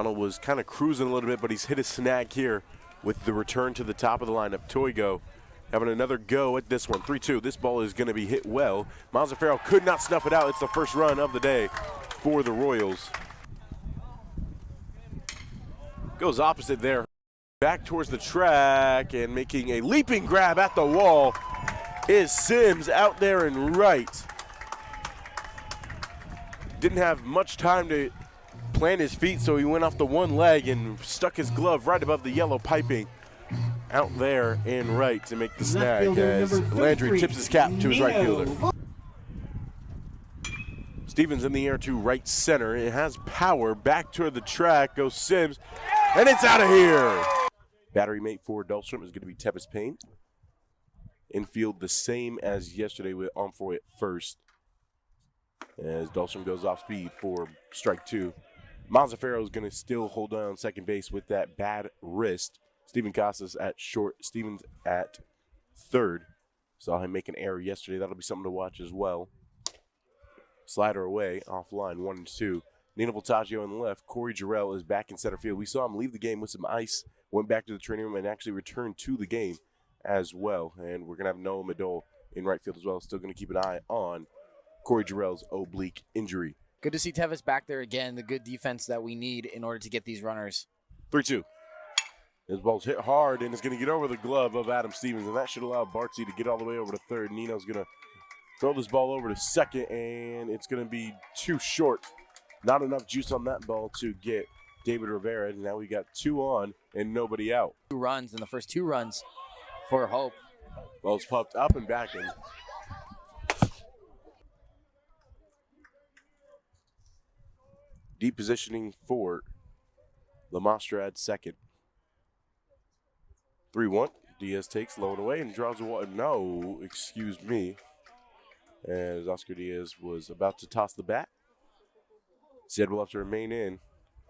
Donald was kind of cruising a little bit, but he's hit a snag here with the return to the top of the lineup. Toigo having another go at this one. 3-2. This ball is going to be hit well. Mazzaferro could not snuff it out. It's the first run of the day for the Royals. Goes opposite there. Back towards the track and making a leaping grab at the wall is Sims out there and right. Didn't have much time to plant his feet, so he went off the one leg and stuck his glove right above the yellow piping out there and right to make the snag as Landry tips his cap to his right fielder. Stevens in the air to right center. It has power. Back toward the track goes Sims, and it's out of here. Battery mate for Dahlstrom is going to be Tepes Payne. Infield the same as yesterday with Onfoy at first, as Dahlstrom goes off speed for strike 2. Mazzaferro is going to still hold on second base with that bad wrist. Steven Casas at short, Stevens at third. Saw him make an error yesterday. That'll be something to watch as well. Slider away, offline, 1-2. Nino Voltaggio on the left. Corey Jarrell is back in center field. We saw him leave the game with some ice, went back to the training room, and actually returned to the game as well. And we're going to have Noah Madole in right field as well. Still going to keep an eye on Corey Jarrell's oblique injury. Good to see Tevez back there again, the good defense that we need in order to get these runners. 3-2. His ball's hit hard, and it's going to get over the glove of Adam Stevens, and that should allow Bartsey to get all the way over to third. Nino's going to throw this ball over to second, and it's going to be too short. Not enough juice on that ball to get David Rivera, and now we got 2 on and nobody out. 2 runs, and the first 2 runs for Hope. Ball's popped up and back in. Deep positioning for Lamastra at second. 3-1. Diaz takes low and away and draws a one. No, excuse me. As Oscar Diaz was about to toss the bat. Said we'll have to remain in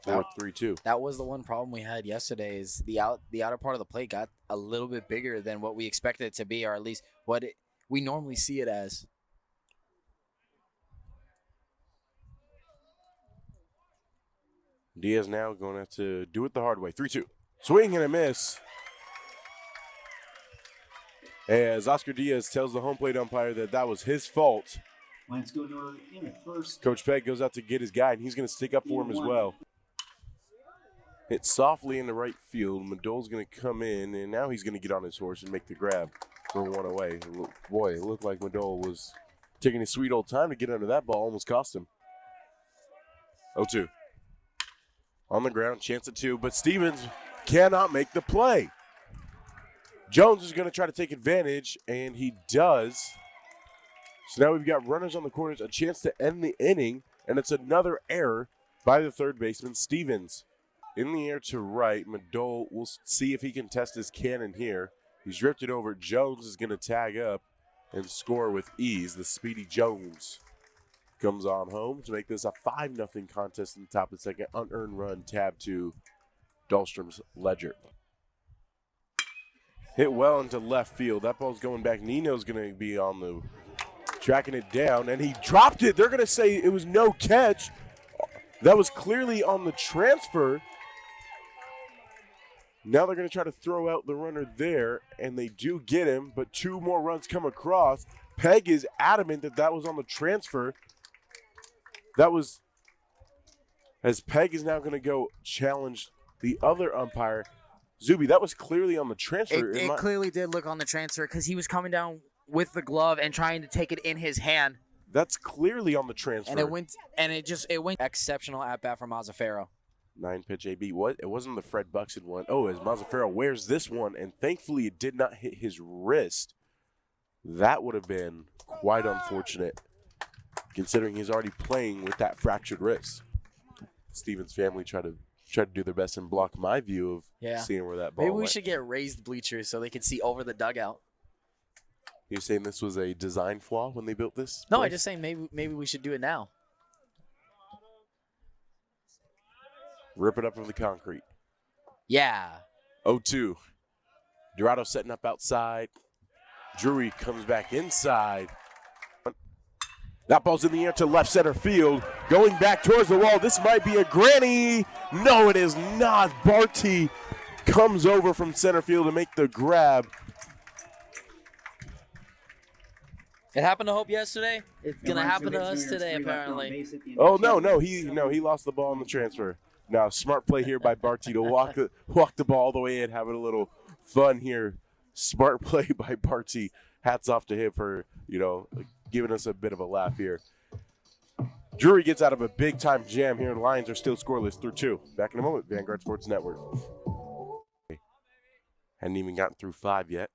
for 3-2. That was the one problem we had yesterday is the outer part of the plate got a little bit bigger than what we expected it to be, or at least what we normally see it as. Diaz now going to have to do it the hard way. 3-2. Swing and a miss. As Oscar Diaz tells the home plate umpire that that was his fault. Lines go to in first. Coach Pegg goes out to get his guy, and he's going to stick up for him as well. Hit softly in the right field. Madole's going to come in, and now he's going to get on his horse and make the grab for one away. Boy, it looked like Madole was taking his sweet old time to get under that ball. Almost cost him. 0-2. On the ground, chance at 2, but Stevens cannot make the play. Jones is going to try to take advantage, and he does. So now we've got runners on the corners, a chance to end the inning, and it's another error by the third baseman, Stevens. In the air to right, Madole will see if he can test his cannon here. He's drifted over. Jones is going to tag up and score with ease. The speedy Jones comes on home to make this a 5-0 contest in the top of the second. Unearned run, tab to Dahlstrom's ledger. Hit well into left field. That ball's going back. Nino's going to be on the tracking it down, and he dropped it. They're going to say it was no catch. That was clearly on the transfer. Now they're going to try to throw out the runner there, and they do get him, but 2 more runs come across. Pegg is adamant that that was on the transfer. That was, as Pegg is now going to go challenge the other umpire. Zuby, that was clearly on the transfer. It clearly did look on the transfer because he was coming down with the glove and trying to take it in his hand. That's clearly on the transfer. And it went exceptional at bat from Mazzaferro. 9-pitch AB. What? It wasn't the Fred Buxton one. Oh, as Mazzaferro wears this one, and thankfully it did not hit his wrist. That would have been quite unfortunate, considering he's already playing with that fractured wrist. Stevens' family tried to do their best and block my view of seeing where that ball Maybe we went. should get raised bleachers so they can see over the dugout. You're saying this was a design flaw when they built this? No, I'm just saying maybe we should do it now. Rip it up from the concrete. Yeah. 0-2. Dorado setting up outside. Drury comes back inside. That ball's in the air to left center field. Going back towards the wall. This might be a granny. No, it is not. Barty comes over from center field to make the grab. It happened to Hope yesterday. It's gonna happen to us today, apparently. Oh no, he lost the ball in the transfer. Now smart play here by Barty to walk the ball all the way in, having a little fun here. Smart play by Barty. Hats off to him for giving us a bit of a laugh here. Drury gets out of a big time jam here. The Lions are still scoreless through 2. Back in a moment. Vanguard Sports Network. Hadn't even gotten through 5 yet.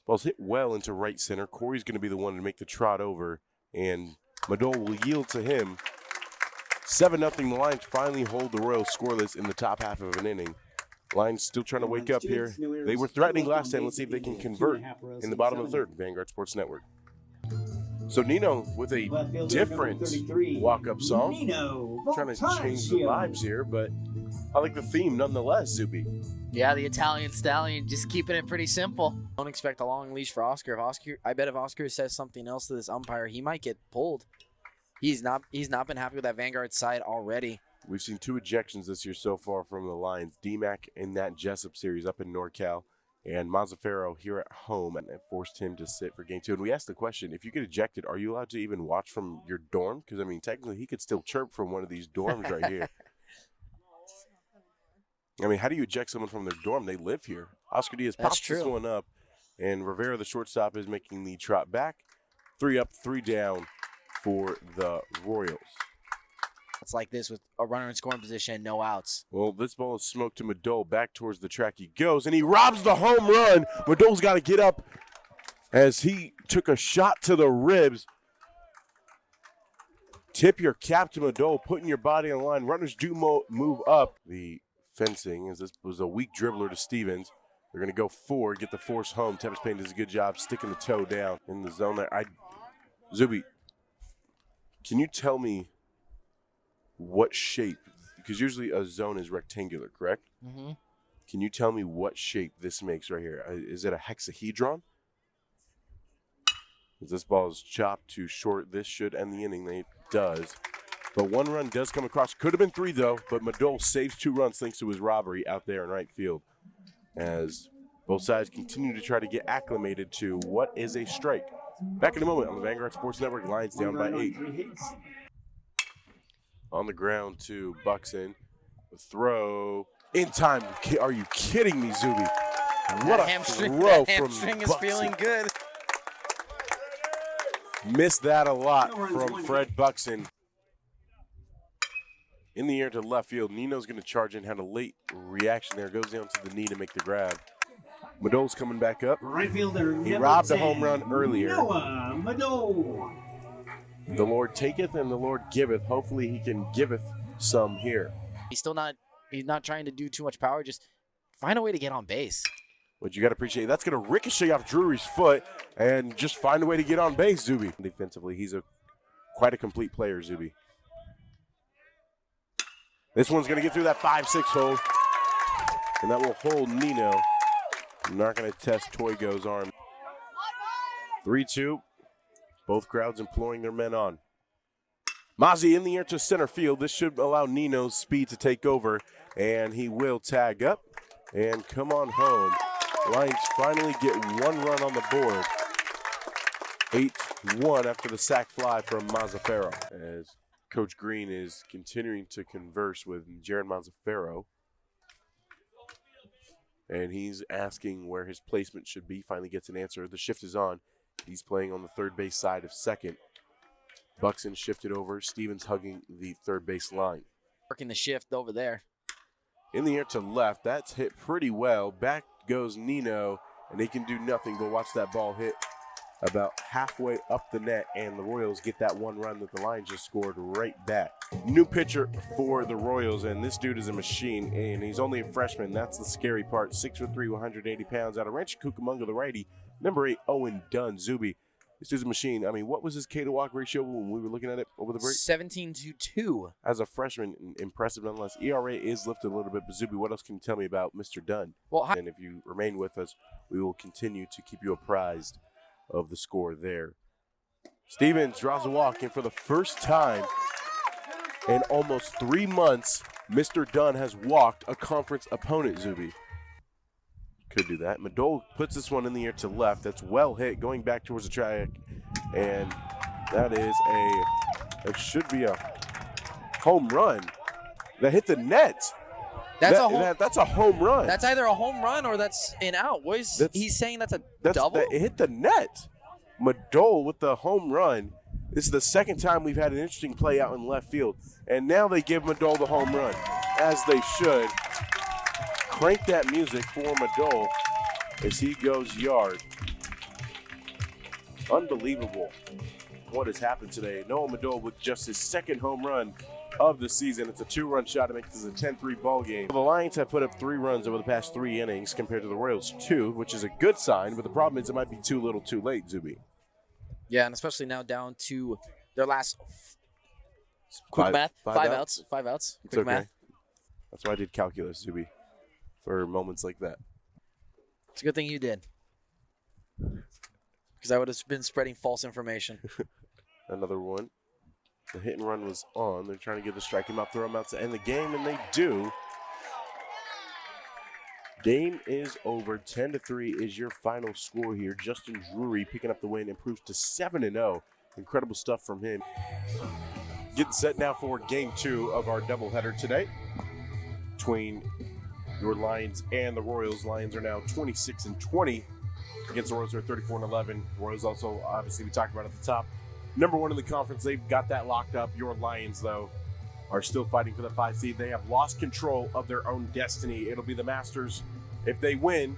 Ball's hit well into right center. Corey's going to be the one to make the trot over, and Madole will yield to him. 7-0. The Lions finally hold the Royals scoreless in the top half of an inning. Lions still trying to wake up here. They were threatening last time. Let's see if they can convert in the bottom of the 3rd. Vanguard Sports Network. So Nino with a different walk-up song. Trying to change the vibes here, but I like the theme nonetheless, Zuby. Yeah, the Italian stallion, just keeping it pretty simple. Don't expect a long leash for Oscar. I bet if Oscar says something else to this umpire, he might get pulled. He's not been happy with that Vanguard side already. We've seen 2 ejections this year so far from the Lions. DMAC in that Jessup series up in NorCal, and Mazzaferro here at home, and it forced him to sit for game 2. And we asked the question, if you get ejected, are you allowed to even watch from your dorm? Because, I mean, technically he could still chirp from one of these dorms right here. I mean, how do you eject someone from their dorm? They live here. Oscar Diaz pops this one up, and Rivera, the shortstop, is making the trot back. 3 up, 3 down for the Royals. It's like this with a runner in scoring position, no outs. Well, this ball is smoked to Madole. Back towards the track he goes, and he robs the home run. Madole's got to get up as he took a shot to the ribs. Tip your cap to Madole, putting your body on the line. Runners do move up. The fencing, as this was a weak dribbler to Stevens. They're going to go 4, get the force home. Tempest Payne does a good job sticking the toe down in the zone there. Zuby, can you tell me what shape, because usually a zone is rectangular, correct? Mm-hmm. Can you tell me what shape this makes right here? Is it a hexahedron? As this ball is chopped too short, this should end the inning. It does. But 1 run does come across. Could have been 3, though, but Madole saves 2 runs thanks to his robbery out there in right field. As both sides continue to try to get acclimated to what is a strike. Back in a moment on the Vanguard Sports Network. Lions down by 8. On the ground to Buxton. The throw in time. Are you kidding me, Zuby? What a throw from hamstring is Buxton. feeling good. Missed that a lot from Fred Buxton. In the air to left field. Nino's going to charge in. Had a late reaction there. Goes down to the knee to make the grab. Madole's coming back up. Right fielder. He robbed a home run earlier. Noah Madole. The Lord taketh and the Lord giveth. Hopefully he can giveth some here. He's not trying to do too much power. Just find a way to get on base. What you got to appreciate, that's going to ricochet off Drury's foot and just find a way to get on base, Zuby. Defensively, he's quite a complete player, Zuby. This one's going to get through that 5-6 hole, and that will hold Nino. I'm not going to test Toygo's arm. 3-2. Both crowds imploring their men on. Mozzie in the air to center field. This should allow Nino's speed to take over, and he will tag up and come on home. Lions finally get 1 run on the board. 8-1 after the sac fly from Mazzaferro, as Coach Green is continuing to converse with Jaron Mazzaferro. And he's asking where his placement should be. Finally gets an answer. The shift is on. He's playing on the third base side of second. Buxton shifted over. Stevens hugging the third base line. Working the shift over there. In the air to left. That's hit pretty well. Back goes Nino, and they can do nothing but watch that ball hit about halfway up the net, and the Royals get that 1 run that the Lions just scored right back. New pitcher for the Royals, and this dude is a machine, and he's only a freshman. That's the scary part. 6'3", 180 pounds, out of Rancho Cucamonga, the righty. Number 8, Owen Dunn. Zuby, this dude's a machine. I mean, what was his K to walk ratio when we were looking at it over the break? 17-2. As a freshman, impressive nonetheless. ERA is lifted a little bit, but Zuby, what else can you tell me about Mr. Dunn? Well, and if you remain with us, we will continue to keep you apprised of the score there. Stevens draws a walk, and for the first time in almost 3 months, Mr. Dunn has walked a conference opponent, Zuby. Could do that. Madole puts this one in the air to left. That's well hit, going back towards the track, and that is it should be a home run. That hit the net. That's a home run. That's either a home run or that's an out. He's saying that's a double? It hit the net. Madole with the home run. This is the second time we've had an interesting play out in left field. And now they give Madole the home run, as they should. Crank that music for Madole as he goes yard. Unbelievable what has happened today. Noah Madole with just his second home run of the season. It's a 2-run shot to make this a 10-3 ball game. The Lions have put up 3 runs over the past 3 innings compared to the Royals 2, which is a good sign, but the problem is it might be too little too late, Zuby. Yeah, and especially now down to their last Quick math. 5 outs. 5 outs. It's Quick okay. math. That's why I did calculus, Zuby, for moments like that. It's a good thing you did. Because I would have been spreading false information. Another one. The hit and run was on. They're trying to get the strike him out, throw him out to end the game, and they do. Game is over. 10-3 is your final score here. Justin Drury picking up the win, improves to 7-0. Incredible stuff from him. Getting set now for game 2 of our doubleheader today between your Lions and the Royals. Lions are now 26-20 against the Royals, who are 34-11. Royals also, obviously, we talked about at the top, number 1 in the conference. They've got that locked up. Your Lions, though, are still fighting for the 5 seed. They have lost control of their own destiny. It'll be the Masters if they win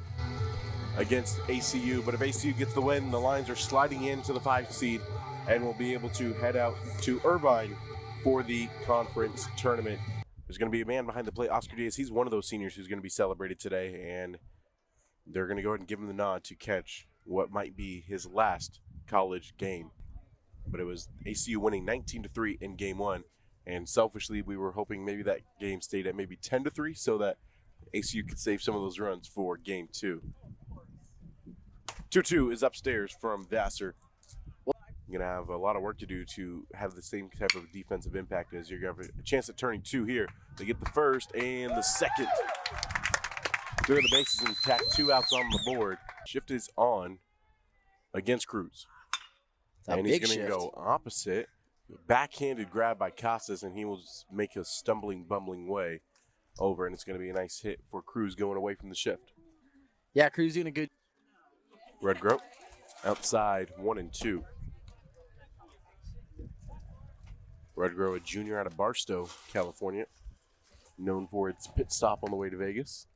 against ACU. But if ACU gets the win, the Lions are sliding into the 5 seed and will be able to head out to Irvine for the conference tournament. There's going to be a man behind the plate, Oscar Diaz. He's one of those seniors who's going to be celebrated today, and they're going to go ahead and give him the nod to catch what might be his last college game. But it was ACU winning 19-3 in game 1, and selfishly we were hoping maybe that game stayed at maybe 10-3 so that ACU could save some of those runs for game 2. 2-2 is upstairs from Vassar. You're going to have a lot of work to do to have the same type of defensive impact as you're going to have a chance at turning 2 here. They get the first and the second. Clear the bases and tack 2 outs on the board. Shift is on against Cruz. And he's going to go opposite. Backhanded grab by Casas, and he will just make a stumbling, bumbling way over, and it's going to be a nice hit for Cruz going away from the shift. Yeah, Cruz doing a good. Redgrove outside 1-2. Redgrove, a junior out of Barstow, California, known for its pit stop on the way to Vegas.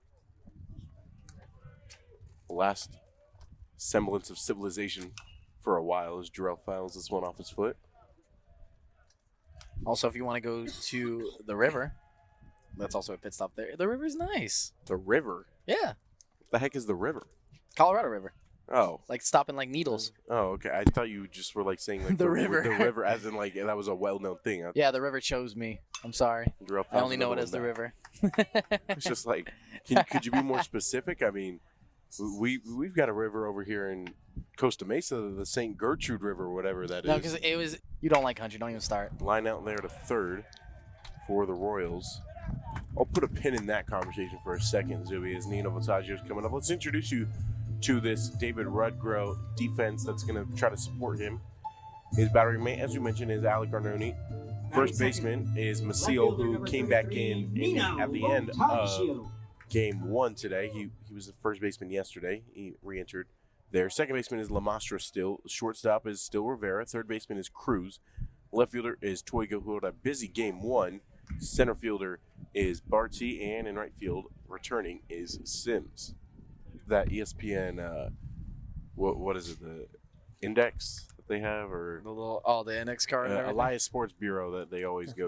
The last semblance of civilization for a while as Jarrell files this one off his foot. Also, if you want to go to the river, that's also a pit stop there. The river's nice. The river? Yeah. What the heck is the river? Colorado River. Oh. Like stopping like needles. Oh, okay. I thought you just were like saying like The river. The river, as in like that was a well-known thing. Yeah, the river chose me. I'm sorry. I only know it as the river. It's just like, could you be more specific? I mean, we've got a river over here in Costa Mesa, the St. Gertrude River, or whatever that is. No, because it was. You don't like country. Don't even start. Line out there to third for the Royals. I'll put a pin in that conversation for a second, Zuby, as Nino Votaggio is coming up. Let's introduce you to this David Rudgrove defense that's going to try to support him. His battery mate, as we mentioned, is Alec Arnone. First baseman is Maciel, who came back in at the end of game 1 today. He was the first baseman yesterday. He re-entered there. Second baseman is Lamastra still. Shortstop is still Rivera. Third baseman is Cruz. Left fielder is Toigo, who had a busy game 1. Center fielder is Barty, and in right field, returning is Sims. That ESPN, what is it, the index that they have, or The index card. Elias Sports Bureau that they always go to.